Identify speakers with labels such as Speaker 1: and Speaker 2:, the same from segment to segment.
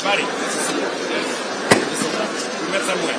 Speaker 1: Habari. We met somewhere.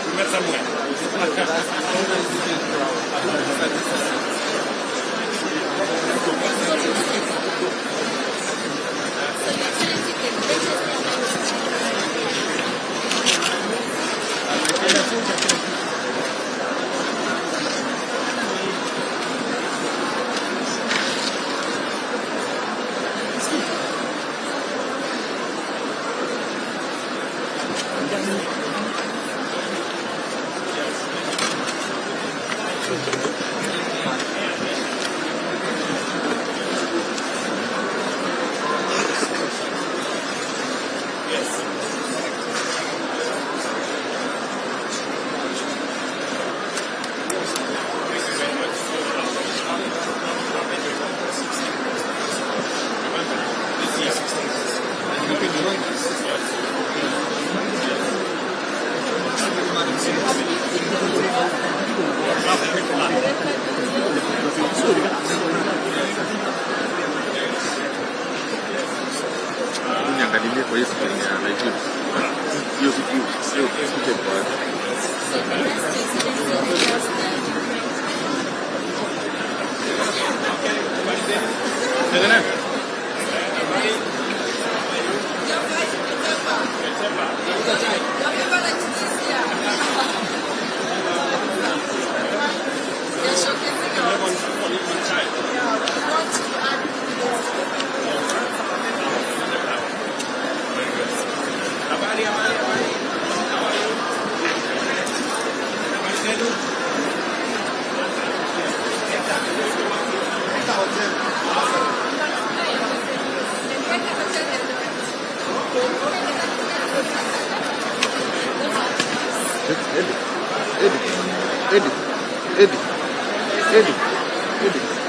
Speaker 1: We met somewhere.
Speaker 2: Niangalie kwa hiyo screen ya YouTube. Hiyo video kwa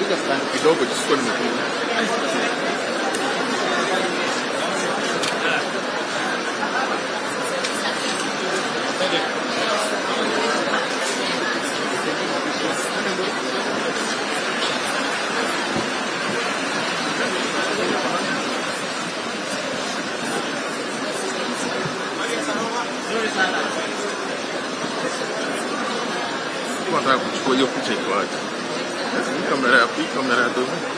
Speaker 2: Ika fulani kidogo jisikuwa nimekuja. Nataka kuchukua hiyo picha iko wapi? Hii kamera ya dogo.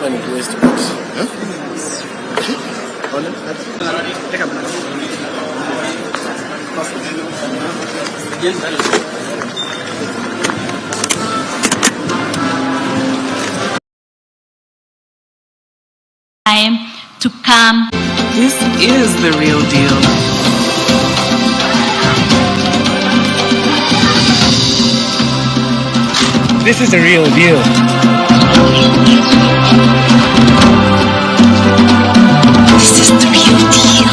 Speaker 1: time to waste it.
Speaker 3: Time to come.
Speaker 4: This is the real deal.
Speaker 5: This is the real deal.
Speaker 3: This is the real deal.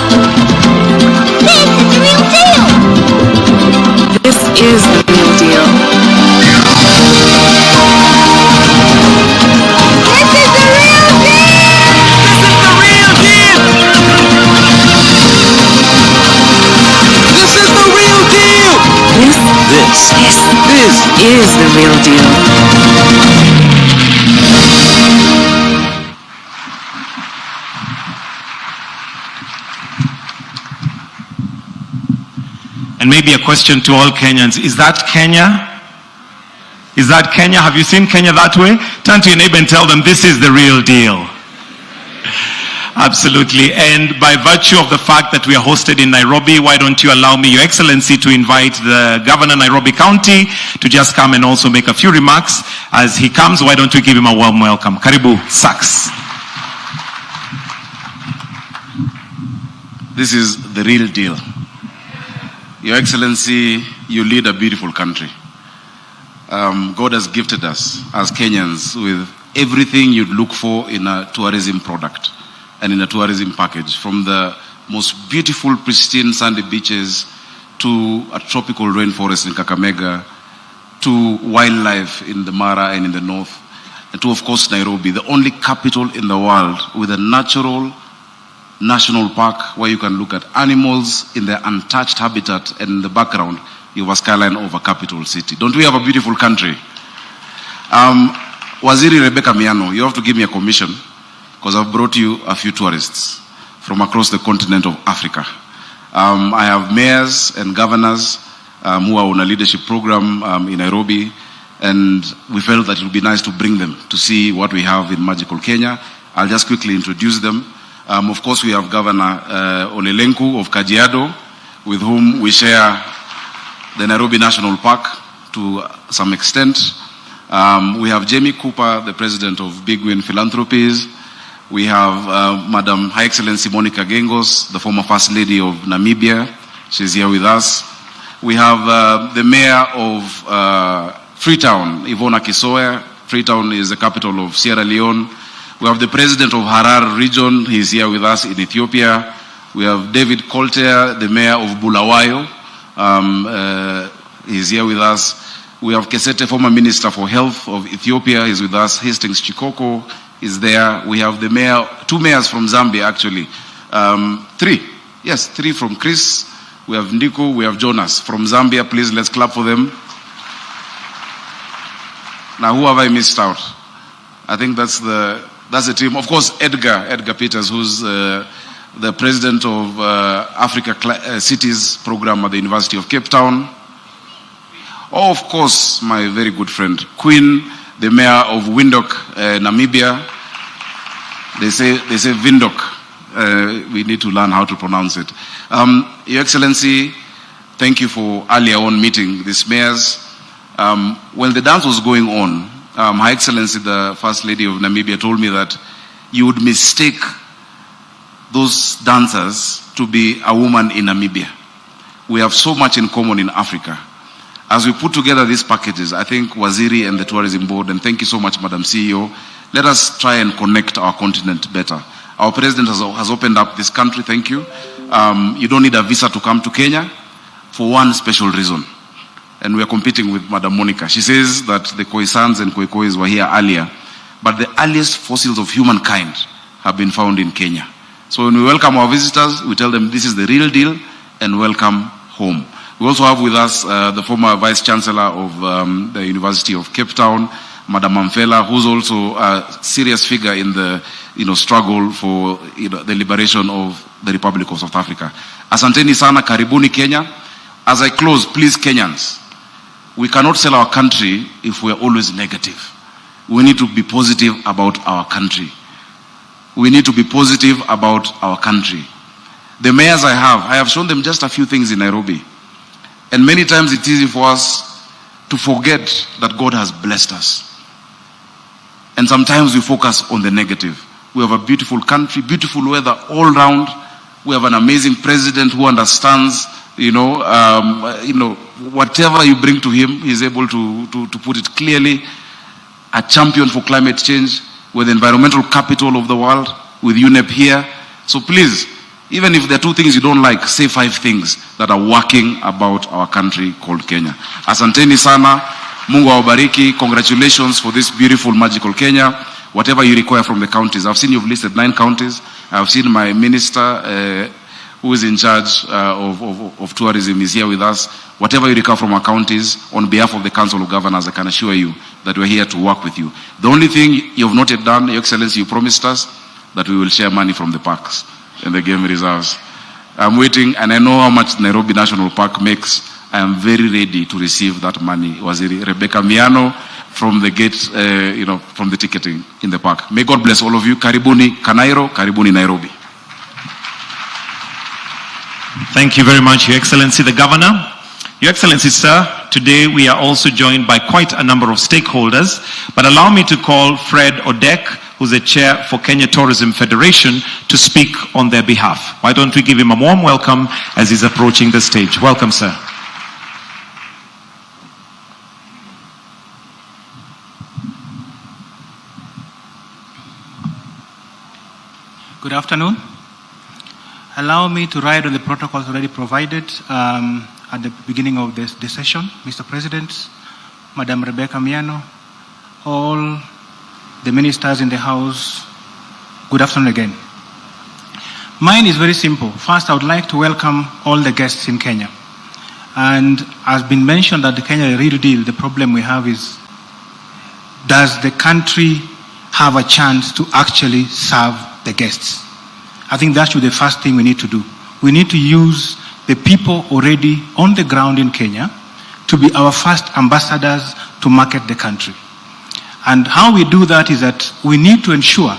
Speaker 3: This is the real deal.
Speaker 4: This is the real deal. This is the real deal. This is the real deal.
Speaker 6: And maybe a question to all Kenyans. Is that Kenya? Is that Kenya? Have you seen Kenya that way? Turn to your neighbor and tell them this is the real deal. Absolutely. And by virtue of the fact that we are hosted in Nairobi, why don't you allow me, Your Excellency, to invite the Governor Nairobi County to just come and also make a few remarks. As he comes, why don't we give him a warm welcome? Karibu, Saks.
Speaker 7: This is the real deal. Your Excellency, you lead a beautiful country. God has gifted us as Kenyans with everything you'd look for in a tourism product and in a tourism package, from the most beautiful, pristine sandy beaches to a tropical rainforest in Kakamega, to wildlife in the Mara and in the north, and to, of course, Nairobi, the only capital in the world with a natural national park where you can look at animals in their untouched habitat, and in the background you have a skyline of a capital city. Don't we have a beautiful country? Waziri Rebecca Miano, you have to give me a commission because I've brought you a few tourists from across the continent of Africa. I have mayors and governors who are on a leadership program in Nairobi, and we felt that it would be nice to bring them to see what we have in magical Kenya. I'll just quickly introduce them. Of course, we have Governor Olelenku of Kajiado, with whom we share the Nairobi National Park to some extent. We have Jamie Cooper, the president of Big Win Philanthropies. We have Madam High Excellency Monica Gengos, the former First Lady of Namibia. She's here with us. We have the mayor of Freetown, Ivona Kisoya. Freetown is the capital of Sierra Leone. We have the president of Harar region. He's here with us in Ethiopia. We have David Colter, the mayor of Bulawayo. He's here with us. We have Kesete, former minister for health of Ethiopia. He's with us. Hastings Chikoko is there. We have the mayor, two mayors from Zambia actually. Three from Chris. We have Ndiku, we have Jonas from Zambia. Please, let's clap for them. Now, who have I missed out? I think that's the team. Of course, Edgar Peters, who's the president of Africa Cities program at the University of Cape Town. Oh, of course, my very good friend, Queen, the mayor of Windhoek, Namibia. They say Windhoek. We need to learn how to pronounce it. Your Excellency, thank you for earlier on meeting these mayors. When the dance was going on, Her Excellency, the First Lady of Namibia, told me that you would mistake those dancers to be a woman in Namibia. We have so much in common in Africa. As we put together these packages, I think Waziri and the Tourism Board, and thank you so much, Madam CEO, let us try and connect our continent better. Our president has opened up this country, thank you. You don't need a visa to come to Kenya for one special reason. And we are competing with Madam Monica. She says that the Khoisans and Khoikois were here earlier, but the earliest fossils of humankind have been found in Kenya. So when we welcome our visitors, we tell them this is the real deal and welcome home. We also have with us the former Vice Chancellor of the University of Cape Town, Madam Mamfela, who's also a serious figure in the struggle for the liberation of the Republic of South Africa. Asanteni sana, karibuni Kenya. As I close, please Kenyans, we cannot sell our country if we are always negative. We need to be positive about our country. we need to be positive about our country. The mayors I have shown them just a few things in Nairobi. And many times it's easy for us to forget that God has blessed us. And sometimes we focus on the negative. We have a beautiful country, beautiful weather all round. We have an amazing president who understands, whatever you bring to him, he's able to put it clearly. A champion for climate change. We're the environmental capital of the world with UNEP here. So please, even if there are 2 things you don't like, say 5 things that are working about our country called Kenya. Asanteni sana, Mungu awabariki, congratulations for this beautiful, magical Kenya. Whatever you require from the counties. I've seen you've listed 9 counties. I've seen my minister who is in charge of tourism is here with us. Whatever you require from our counties, on behalf of the Council of Governors, I can assure you that we're here to work with you. The only thing you've not yet done, Your Excellency, you promised us that we will share money from the parks and the game reserves. I'm waiting, and I know how much Nairobi National Park makes. I am very ready to receive that money. Waziri Rebecca Miano from the gate, from the ticketing in the park. May God bless all of you. Karibuni Kanairo, karibuni Nairobi.
Speaker 6: Thank you very much, Your Excellency, the Governor. Your Excellency, sir, today we are also joined by quite a number of stakeholders, but allow me to call Fred Odek, who's the chair for Kenya Tourism Federation, to speak on their behalf. Why don't we give him a warm welcome as he's approaching the stage. Welcome, sir.
Speaker 5: Good afternoon. Allow me to ride on the protocols already provided at the beginning of this session. Mr. President, Madam Rebecca Miano, all the ministers in the House, good afternoon again. Mine is very simple. First, I would like to welcome all the guests in Kenya. And as been mentioned that the Kenya real deal, the problem we have is, does the country have a chance to actually serve the guests? I think that should be the first thing we need to do. We need to use the people already on the ground in Kenya to be our first ambassadors to market the country. And how we do that is that we need to ensure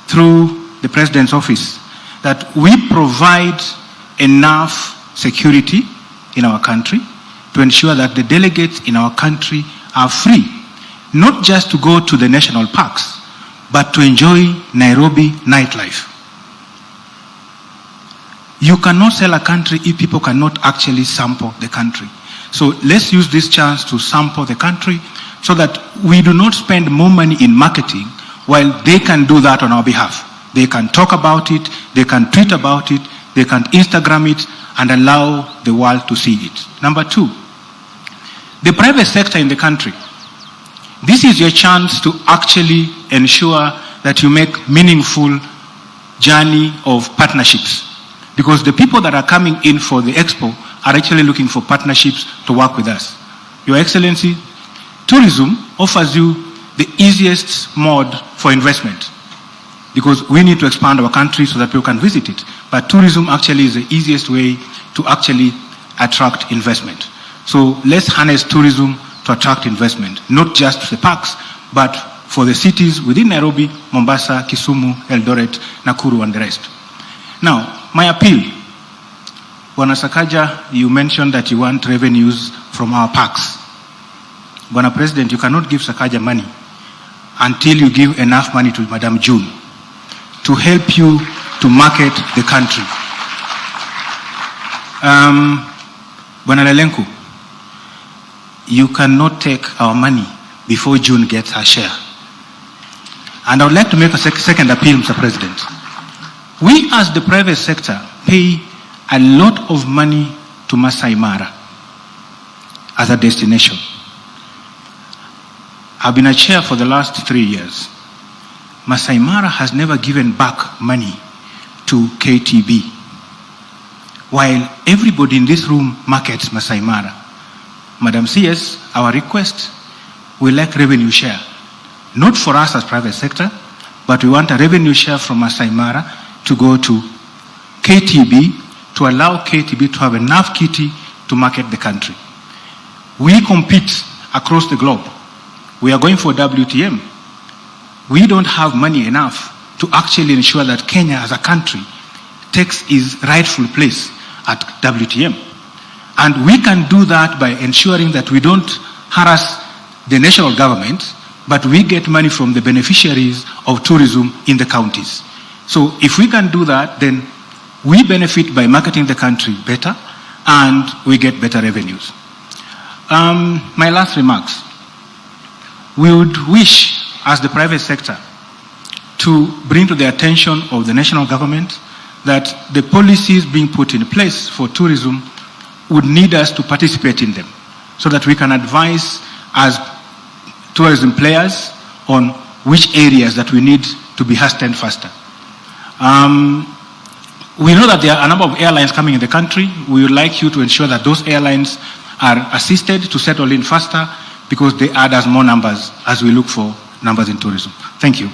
Speaker 5: through the President's office that we provide enough security in our country to ensure that the delegates in our country are free, not just to go to the national parks, but to enjoy Nairobi nightlife. You cannot sell a country if people cannot actually sample the country. So let's use this chance to sample the country so that we do not spend more money in marketing while they can do that on our behalf. They can talk about it, they can tweet about it, they can Instagram it and allow the world to see it. Number 2, the private sector in the country. This is your chance to actually ensure that you make meaningful journey of partnerships. Because the people that are coming in for the Expo are actually looking for partnerships to work with us. Your Excellency, tourism offers you the easiest mode for investment. Because we need to expand our country so that people can visit it. But tourism actually is the easiest way to actually attract investment. So let's harness tourism to attract investment, not just the parks, but for the cities within Nairobi, Mombasa, Kisumu, Eldoret, Nakuru, and the rest. Now, my appeal, Bwana Sakaja, you mentioned that you want revenues from our parks. Bwana President, you cannot give Sakaja money until you give enough money to Madam June to help you to market the country. Bwana Lelenku, you cannot take our money before June gets her share. And I would like to make a second appeal, Mr. President. We as the private sector pay a lot of money to Masai Mara as a destination. I've been a chair for the last 3 years. Masai Mara has never given back money to KTB, while everybody in this room markets Masai Mara. Madam CS, our request, we like revenue share. Not for us as private sector, but we want a revenue share from Masai Mara to go to KTB to allow KTB to have enough kitty to market the country. We compete across the globe. We are going for WTM. We don't have money enough to actually ensure that Kenya as a country takes its rightful place at WTM. And we can do that by ensuring that we don't harass the national government, but we get money from the beneficiaries of tourism in the counties. So if we can do that, then we benefit by marketing the country better and we get better revenues. My last remarks. We would wish, as the private sector, to bring to the attention of the national government that the policies being put in place for tourism would need us to participate in them so that we can advise as tourism players on which areas that we need to be hastened faster. We know that there are a number of airlines coming in the country. We would like you to ensure that those airlines are assisted to settle in faster because they add us more numbers as we look for numbers in tourism. Thank you.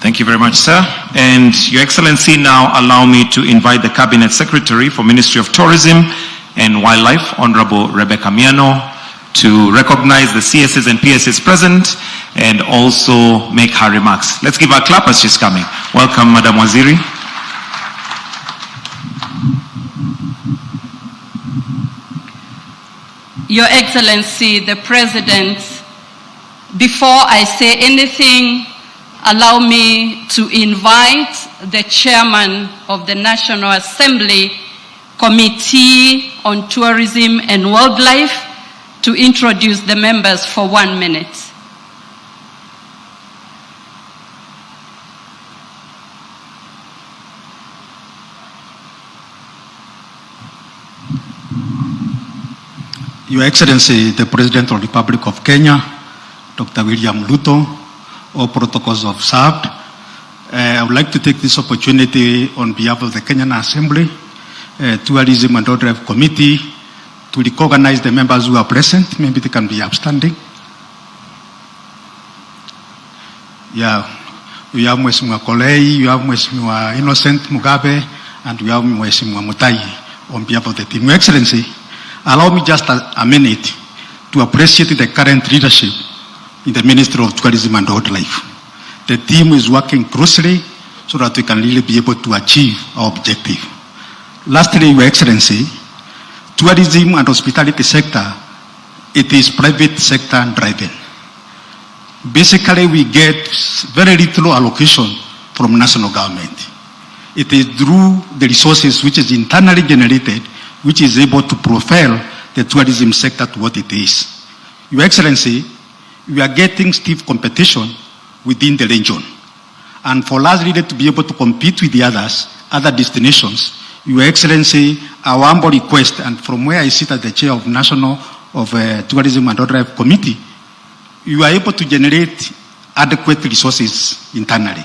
Speaker 6: Thank you very much, sir. And Your Excellency, now allow me to invite the Cabinet Secretary for Ministry of Tourism and Wildlife, Honorable Rebecca Miano, to recognize the CSs and PSs present and also make her remarks. Let's give her a clap as she's coming. Welcome, Madam Waziri.
Speaker 8: Your Excellency, the President, before I say anything, allow me to invite the Chairman of the National Assembly Committee on Tourism and Wildlife to introduce the members for 1 minute.
Speaker 9: Your Excellency, the President of the Republic of Kenya, Dr. William Ruto, all protocols observed. I would like to take this opportunity on behalf of the Kenyan Assembly, Tourism and Wildlife Committee, to recognize the members who are present. Maybe they can be upstanding. Yeah, we have Mheshimiwa Kolei, we have Mheshimiwa Innocent Mugabe, and we have Mheshimiwa Mutai on behalf of the team. Your Excellency, allow me just a minute to appreciate the current leadership in the Ministry of Tourism and Wildlife. The team is working closely so that we can really be able to achieve our objective. Lastly, Your Excellency, tourism and hospitality sector, it is private sector driven. Basically, we get very little allocation from national government. It is through the resources which is internally generated, which is able to propel the tourism sector to what it is. Your Excellency, we are getting stiff competition within the region. And for us really to be able to compete with the other destinations, Your Excellency, our humble request, and from where I sit as the chair of National Tourism and Wildlife Committee, you are able to generate adequate resources internally.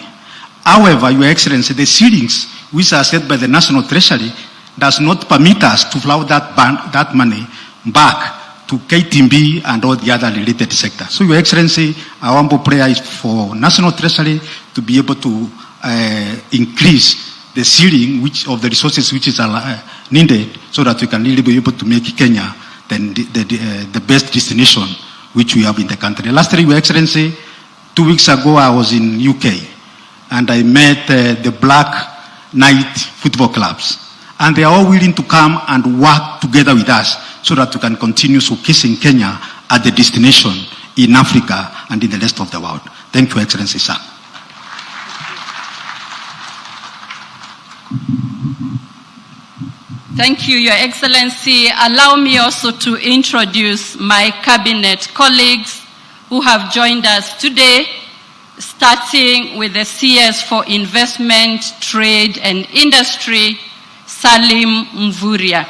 Speaker 9: However, Your Excellency, the ceilings which are set by the National Treasury does not permit us to flow that money back to KTB and all the other related sectors. So, Your Excellency, our humble prayer is for National Treasury to be able to increase the ceiling of the resources which is needed so that we can really be able to make Kenya the best destination which we have in the country. Lastly, Your Excellency, 2 weeks ago I was in UK and I met the Black Knight football clubs. And they are all willing to come and work together with us so that we can continue showcasing Kenya as the destination in Africa and in the rest of the world. Thank you, Excellency, sir.
Speaker 8: Thank you, Your Excellency. Allow me also to introduce my cabinet colleagues who have joined us today, starting with the CS for Investment, Trade and Industry, Salim Mvuria.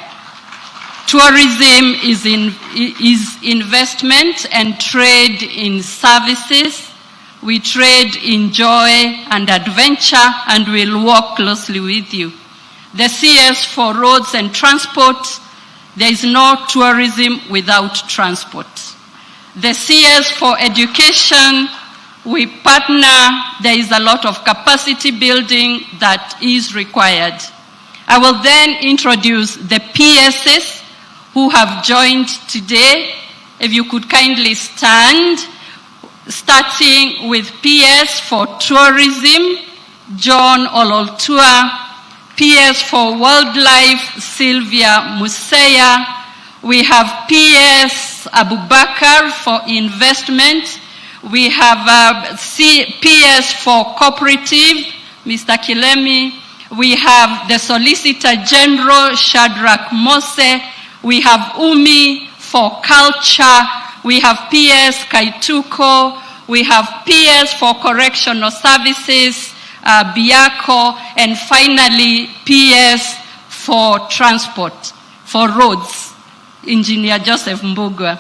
Speaker 8: Tourism is investment and trade in services. We trade in joy and adventure and will work closely with you. The CS for Roads and Transport, there is no tourism without transport. The CS for Education, we partner, there is a lot of capacity building that is required. I will then introduce the PSs who have joined today, If you could kindly stand, starting with PS for Tourism, John Ololtua, PS for Wildlife, Sylvia Museya. We have PS Abubakar for Investment. We have PS for Cooperative, Mr. Kilemi. We have the Solicitor General, Shadrach Mose. We have Umi for Culture. We have PS Kaituko. We have PS for Correctional Services, Biako. And finally, PS for Transport, for Roads, Engineer Joseph Mbugua.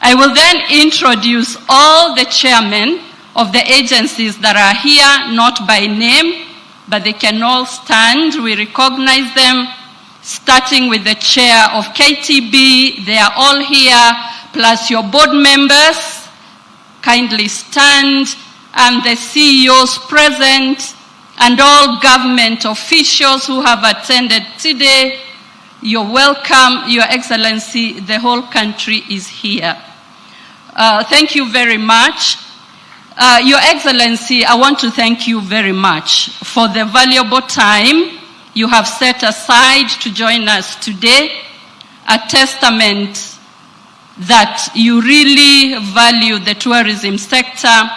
Speaker 8: I will then introduce all the chairmen of the agencies that are here, not by name, but they can all stand. We recognize them, starting with the chair of KTB. They are all here, plus your board members. Kindly stand, and the CEOs present, and all government officials who have attended today. You're welcome, Your Excellency. The whole country is here. Thank you very much. Your Excellency, I want to thank you very much for the valuable time you have set aside to join us today, a testament that you really value the tourism sector.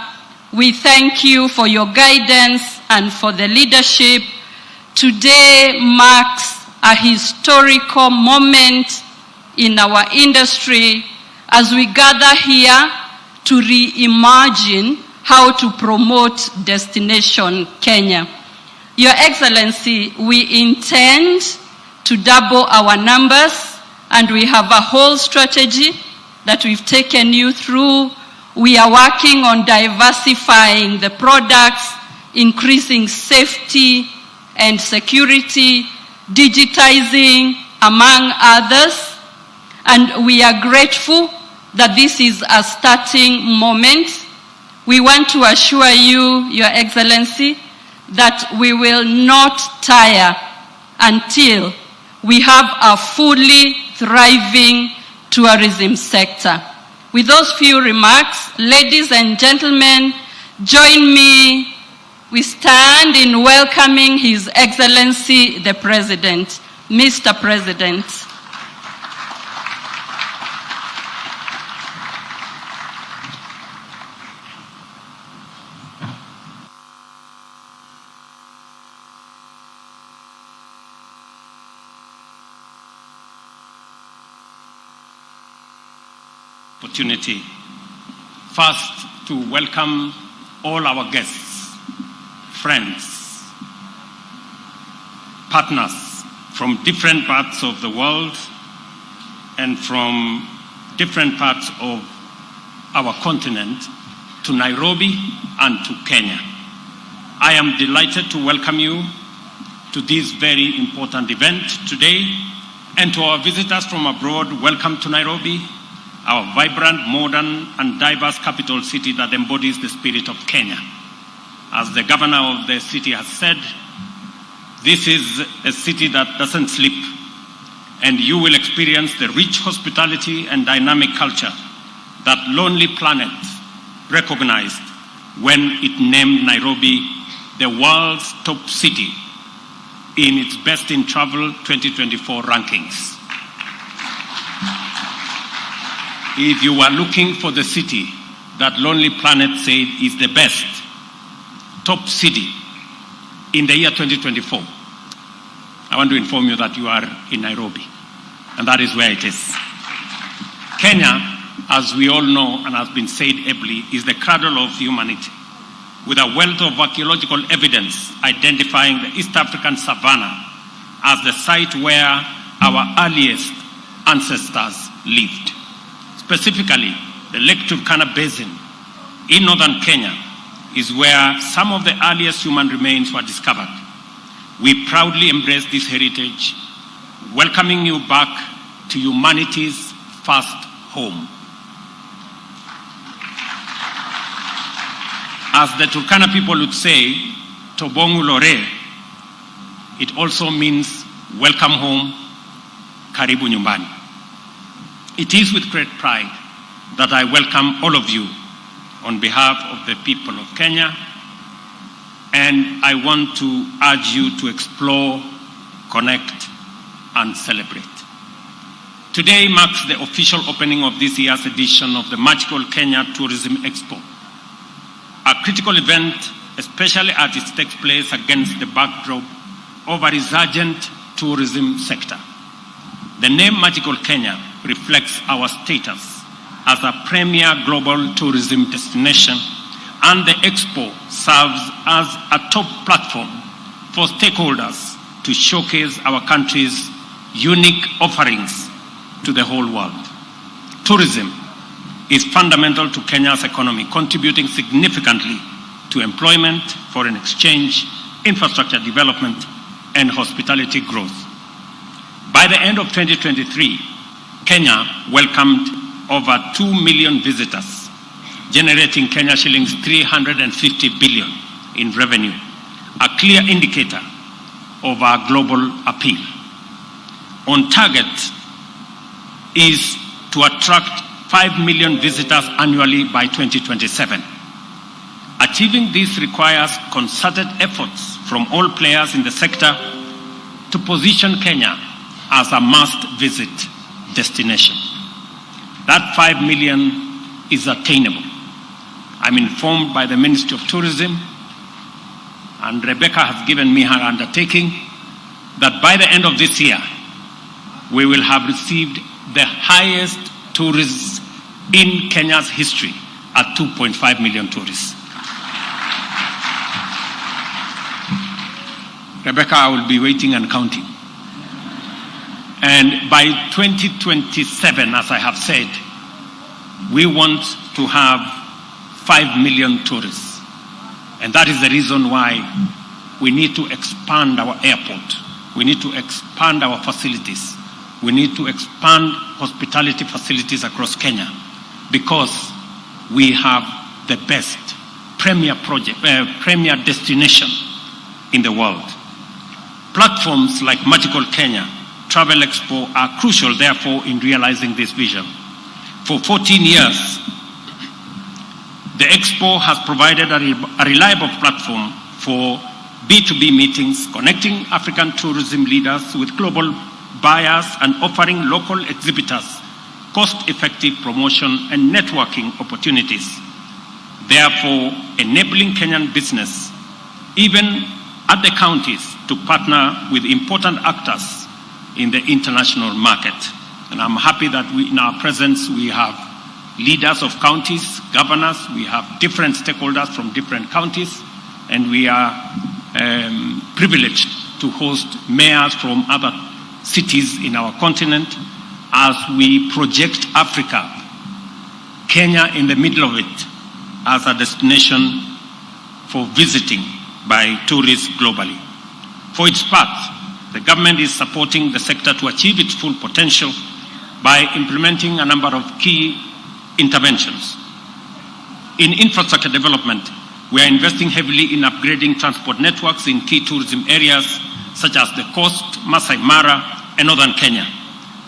Speaker 8: We thank you for your guidance and for the leadership. Today marks a historical moment in our industry as we gather here to reimagine how to promote Destination Kenya. Your Excellency, we intend to double our numbers, and we have a whole strategy that we've taken you through. We are working on diversifying the products, increasing safety and security, digitizing, among others. And we are grateful that this is a starting moment. We want to assure you, Your Excellency, that we will not tire until we have a fully thriving tourism sector. With those few remarks, ladies and gentlemen, join me. We stand in welcoming His Excellency the President. Mr. President.
Speaker 1: Opportunity. First, to welcome all our guests, friends, partners from different parts of the world and from different parts of our continent to Nairobi and to Kenya. I am delighted to welcome you to this very important event today, and to our visitors from abroad, welcome to Nairobi, our vibrant, modern, and diverse capital city that embodies the spirit of Kenya. As the governor of the city has said, this is a city that doesn't sleep, and you will experience the rich hospitality and dynamic culture that Lonely Planet recognized when it named Nairobi the world's top city in its Best in Travel 2024 rankings. If you are looking for the city that Lonely Planet said is the best top city in the year 2024, I want to inform you that you are in Nairobi, and that is where it is. Kenya, as we all know and has been said ably, is the cradle of humanity, with a wealth of archaeological evidence identifying the East African savanna as the site where our earliest ancestors lived. Specifically, the Lake Turkana Basin in northern Kenya is where some of the earliest human remains were discovered. We proudly embrace this heritage, welcoming you back to humanity's first home. As the Turkana people would say, Tobongu Lore, it also means welcome home, karibu nyumbani. It is with great pride that I welcome all of you on behalf of the people of Kenya, and I want to urge you to explore, connect, and celebrate. Today marks the official opening of this year's edition of the Magical Kenya Tourism Expo, a critical event, especially as it takes place against the backdrop of a resurgent tourism sector. The name Magical Kenya reflects our status as a premier global tourism destination, and the Expo serves as a top platform for stakeholders to showcase our country's unique offerings to the whole world. Tourism is fundamental to Kenya's economy, contributing significantly to employment, foreign exchange, infrastructure development, and hospitality growth. By the end of 2023, Kenya welcomed over 2 million visitors, generating Kenya shillings 350 billion in revenue, a clear indicator of our global appeal. On target is to attract 5 million visitors annually by 2027. Achieving this requires concerted efforts from all players in the sector to position Kenya as a must-visit destination. That 5 million is attainable. I'm informed by the Ministry of Tourism, and Rebecca has given me her undertaking, that by the end of this year, we will have received the highest tourists in Kenya's history at 2.5 million tourists. Rebecca, I will be waiting and counting. And by 2027, as I have said, we want to have 5 million tourists. And that is the reason why we need to expand our airport. We need to expand our facilities. We need to expand hospitality facilities across Kenya, because we have the best premier destination in the world. Platforms like Magical Kenya, Travel Expo are crucial, therefore, in realizing this vision. For 14 years, the Expo has provided a reliable platform for B2B meetings, connecting African tourism leaders with global buyers and offering local exhibitors cost-effective promotion and networking opportunities, therefore enabling Kenyan business, even at the counties, to partner with important actors in the international market. And I'm happy that in our presence we have leaders of counties, governors, we have different stakeholders from different counties, and we are privileged to host mayors from other cities in our continent as we project Africa, Kenya in the middle of it, as a destination for visiting by tourists globally. For its part, the government is supporting the sector to achieve its full potential by implementing a number of key interventions. In infrastructure development, we are investing heavily in upgrading transport networks in key tourism areas such as the Coast, Masai Mara, and Northern Kenya.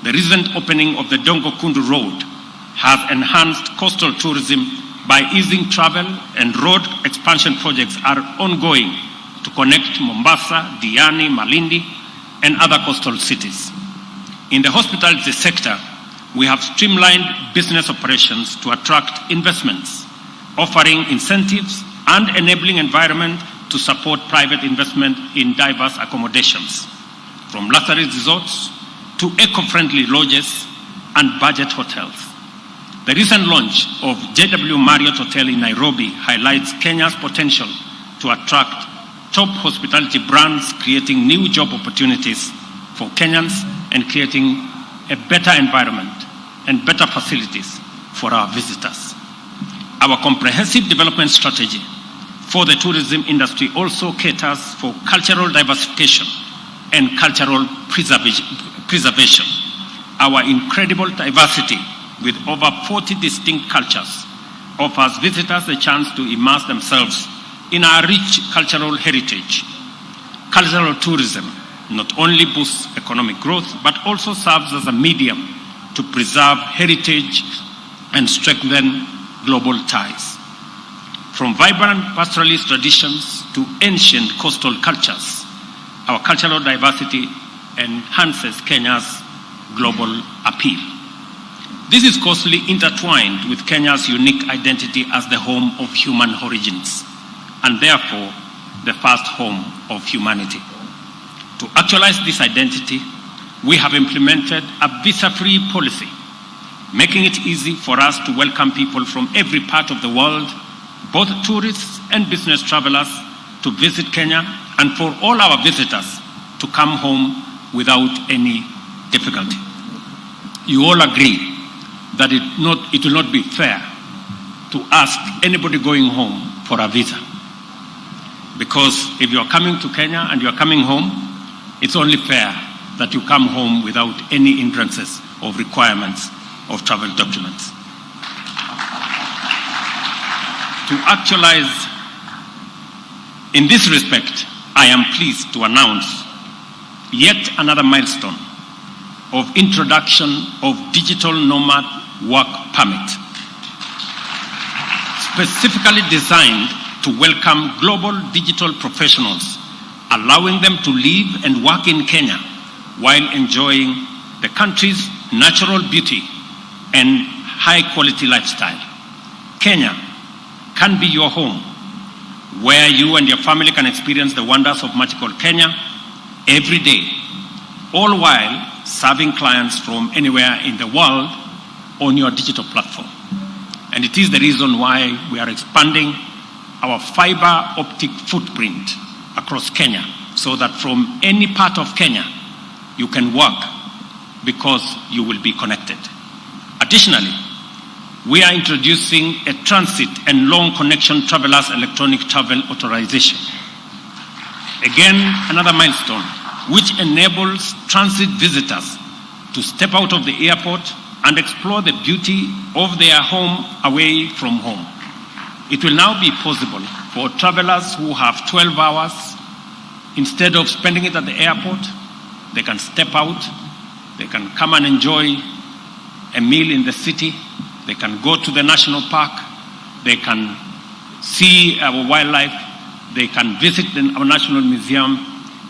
Speaker 1: The recent opening of the Dongo Kundu Road has enhanced coastal tourism by easing travel, and road expansion projects are ongoing to connect Mombasa, Diani, Malindi, and other coastal cities. In the hospitality sector, we have streamlined business operations to attract investments, offering incentives and enabling environment to support private investment in diverse accommodations, from luxury resorts to eco-friendly lodges and budget hotels. The recent launch of JW Marriott Hotel in Nairobi highlights Kenya's potential to attract top hospitality brands, creating new job opportunities for Kenyans and creating a better environment and better facilities for our visitors. Our comprehensive development strategy for the tourism industry also caters for cultural diversification and cultural preservation. Our incredible diversity, with over 40 distinct cultures, offers visitors a chance to immerse themselves in our rich cultural heritage. Cultural tourism not only boosts economic growth, but also serves as a medium to preserve heritage and strengthen global ties. From vibrant pastoralist traditions to ancient coastal cultures, our cultural diversity enhances Kenya's global appeal. This is closely intertwined with Kenya's unique identity as the home of human origins, and therefore the first home of humanity. To actualize this identity, we have implemented a visa-free policy, making it easy for us to welcome people from every part of the world, both tourists and business travelers, to visit Kenya, and for all our visitors to come home without any difficulty. You all agree that it will not be fair to ask anybody going home for a visa. Because if you're coming to Kenya and you're coming home, it's only fair that you come home without any hindrances or requirements of travel documents. To actualize, in this respect, I am pleased to announce yet another milestone of introduction of digital nomad work permit, specifically designed to welcome global digital professionals, allowing them to live and work in Kenya while enjoying the country's natural beauty and high-quality lifestyle. Kenya can be your home, where you and your family can experience the wonders of magical Kenya every day, all while serving clients from anywhere in the world on your digital platform. And it is the reason why we are expanding our fiber optic footprint across Kenya, so that from any part of Kenya, you can work because you will be connected. Additionally, we are introducing a transit and long connection travelers electronic travel authorization. Again, another milestone, which enables transit visitors to step out of the airport and explore the beauty of their home away from home. It will now be possible for travelers who have 12 hours, instead of spending it at the airport, they can step out, they can come and enjoy a meal in the city, they can go to the national park, they can see our wildlife, they can visit our national museum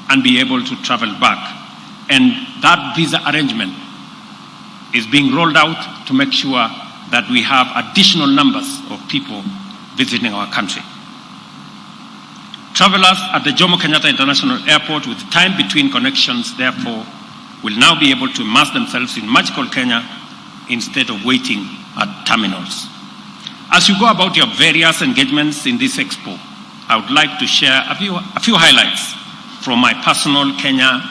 Speaker 1: and be able to travel back. And that visa arrangement is being rolled out to make sure that we have additional numbers of people visiting our country. Travelers at the Jomo Kenyatta International Airport with time between connections, therefore, will now be able to immerse themselves in magical Kenya instead of waiting at terminals. As you go about your various engagements in this expo, I would like to share a few highlights from my personal Kenya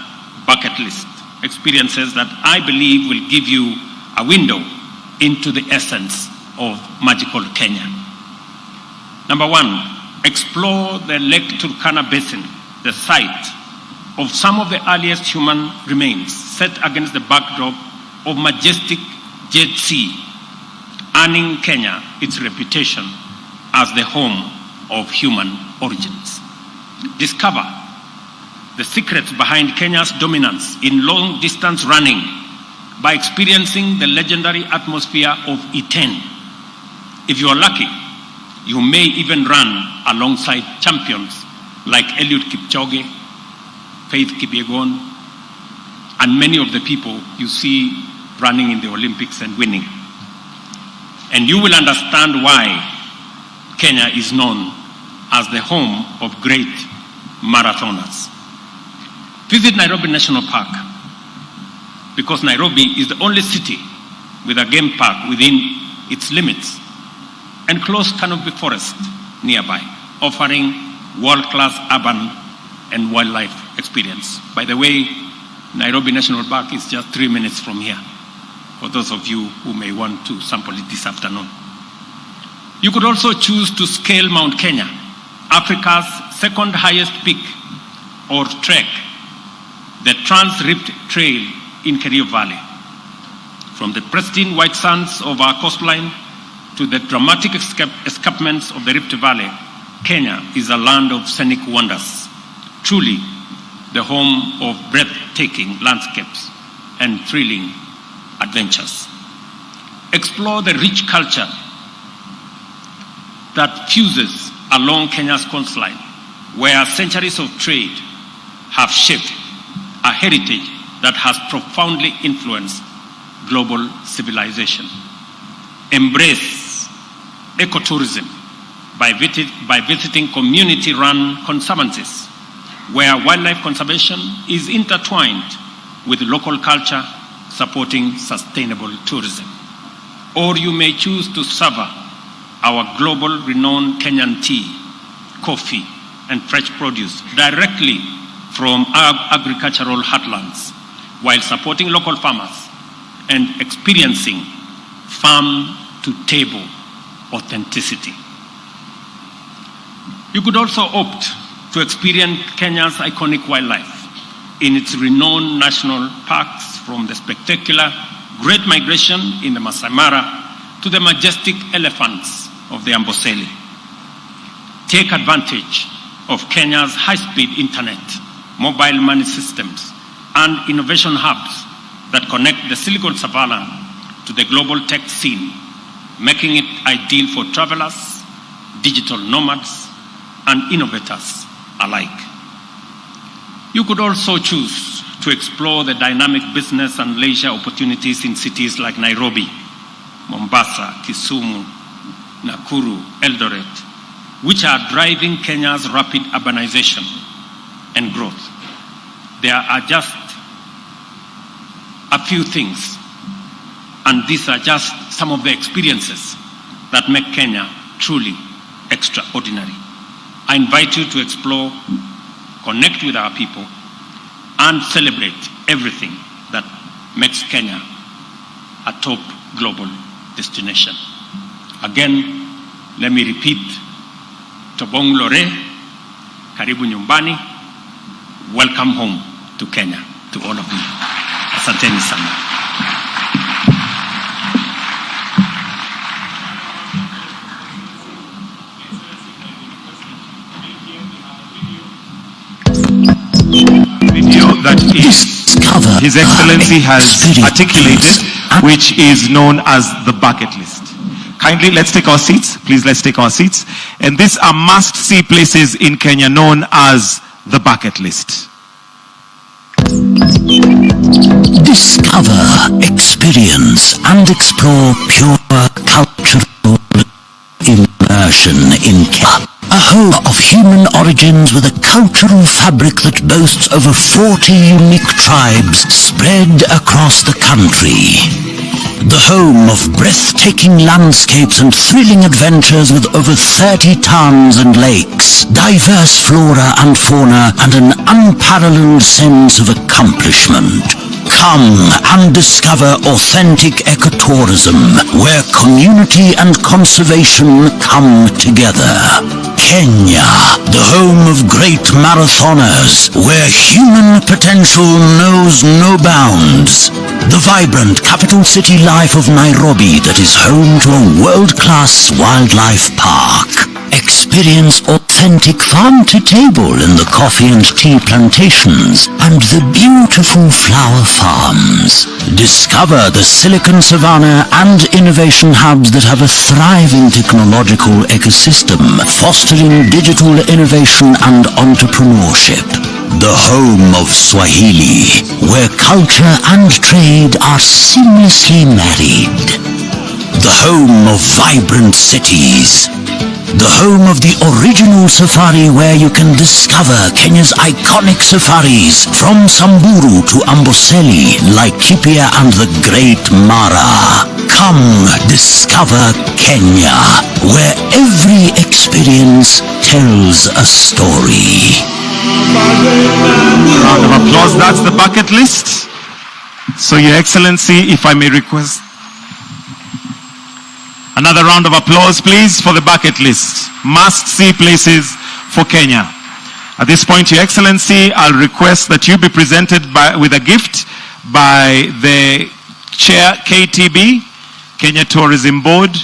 Speaker 1: bucket list, experiences that I believe will give you a window into the essence of magical Kenya. Number one, explore the Lake Turkana Basin, the site of some of the earliest human remains set against the backdrop of majestic Jet Sea, earning Kenya its reputation as the home of human origins. Discover the secrets behind Kenya's dominance in long-distance running by experiencing the legendary atmosphere of Iten. If you are lucky, you may even run alongside champions like Eliud Kipchoge, Faith Kipyegon, and many of the people you see running in the Olympics and winning. And you will understand why Kenya is known as the home of great marathoners. Visit Nairobi National Park, because Nairobi is the only city with a game park within its limits and close canopy forest nearby, offering world-class urban and wildlife experience. By the way, Nairobi National Park is just 3 minutes from here, for those of you who may want to sample it this afternoon. You could also choose to scale Mount Kenya, Africa's second highest peak or trek, the Trans-Rift Trail in Kerio Valley. From the pristine white sands of our coastline to the dramatic escarpments of the Rift Valley, Kenya is a land of scenic wonders, truly the home of breathtaking landscapes and thrilling adventures. explore the rich culture that fuses along Kenya's coastline, where centuries of trade have shaped a heritage that has profoundly influenced global civilization. Embrace ecotourism by visiting community-run conservancies, where wildlife conservation is intertwined with local culture, supporting sustainable tourism. Or you may choose to savor our global renowned Kenyan tea, coffee, and fresh produce directly from our agricultural heartlands, while supporting local farmers and experiencing farm-to-table authenticity. You could also opt to experience Kenya's iconic wildlife in its renowned national parks, from the spectacular Great Migration in the Masai Mara to the majestic elephants of the Amboseli. Take advantage of Kenya's high-speed internet, mobile money systems, and innovation hubs that connect the Silicon Savannah to the global tech scene, making it ideal for travelers, digital nomads, and innovators alike. You could also choose to explore the dynamic business and leisure opportunities in cities like Nairobi, Mombasa, Kisumu, Nakuru, Eldoret, which are driving Kenya's rapid urbanization and growth. There are just a few things, and these are just some of the experiences that make Kenya truly extraordinary. I invite you to explore, connect with our people, and celebrate everything that makes Kenya a top global destination. Again, let me repeat, Tobong Lore, Karibu Nyumbani, welcome home to Kenya, to all of you. Asanteni sana.
Speaker 6: That His Excellency has articulated, which is known as the bucket list. Kindly, let's take our seats. Please, let's take our seats. And these are must-see places in Kenya known as the bucket list.
Speaker 10: Discover, experience, and explore pure cultural immersion in Kenya. A home of human origins with a cultural fabric that boasts over 40 unique tribes spread across the country. The home of breathtaking landscapes and thrilling adventures with over 30 towns and lakes, diverse flora and fauna, and an unparalleled sense of accomplishment. Come and discover authentic ecotourism, where community and conservation come together. Kenya, the home of great marathoners, where human potential knows no bounds. The vibrant capital city life of Nairobi that is home to a world-class wildlife park. Experience authentic farm-to-table in the coffee and tea plantations and the beautiful flower farms. Discover the Silicon Savannah and innovation hubs that have a thriving technological ecosystem, fostering digital innovation and entrepreneurship. The home of Swahili, where culture and trade are seamlessly married. The home of vibrant cities. The home of the original safari, where you can discover Kenya's iconic safaris from Samburu to Amboseli, Laikipia and the Great Mara. Come discover Kenya, where every experience tells a story.
Speaker 6: Round of applause. That's the bucket list. So, Your Excellency, if I may request another round of applause, please, for the bucket list. Must-see places for Kenya. At this point, Your Excellency, I'll request that you be presented with a gift by the Chair, KTB, Kenya Tourism Board.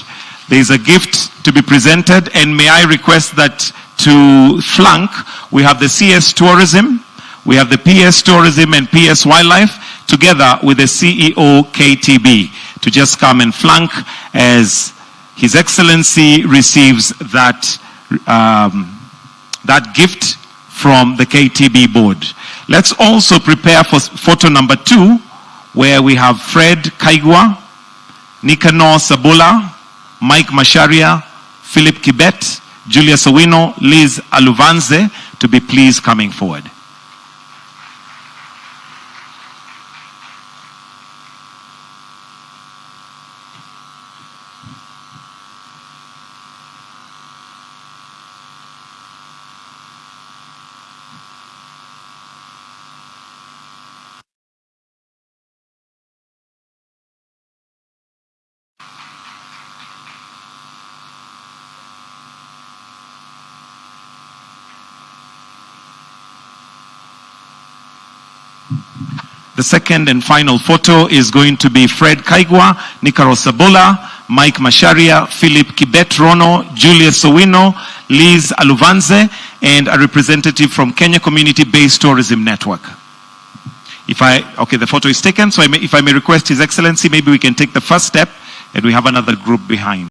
Speaker 6: There is a gift to be presented, and may I request that to flank, we have the CS Tourism, we have the PS Tourism and PS Wildlife together with the CEO KTB, to just come and flank as His Excellency receives that gift from the KTB board. Let's also prepare for photo number 2, where we have Fred Kaigwa, Nicanor Sabula, Mike Masharia, Philip Kibet, Julius Owino, Liz Aluvanze, to be pleased coming forward. The second and final photo is going to be Fred Kaigwa, Nicanor Sabula, Mike Masharia, Philip Kibet Rono, Julius Owino, Liz Aluvanze, and a representative from Kenya Community-Based Tourism Network. Okay, the photo is taken, so if I may request His Excellency, maybe we can take the first step, and we have another group behind.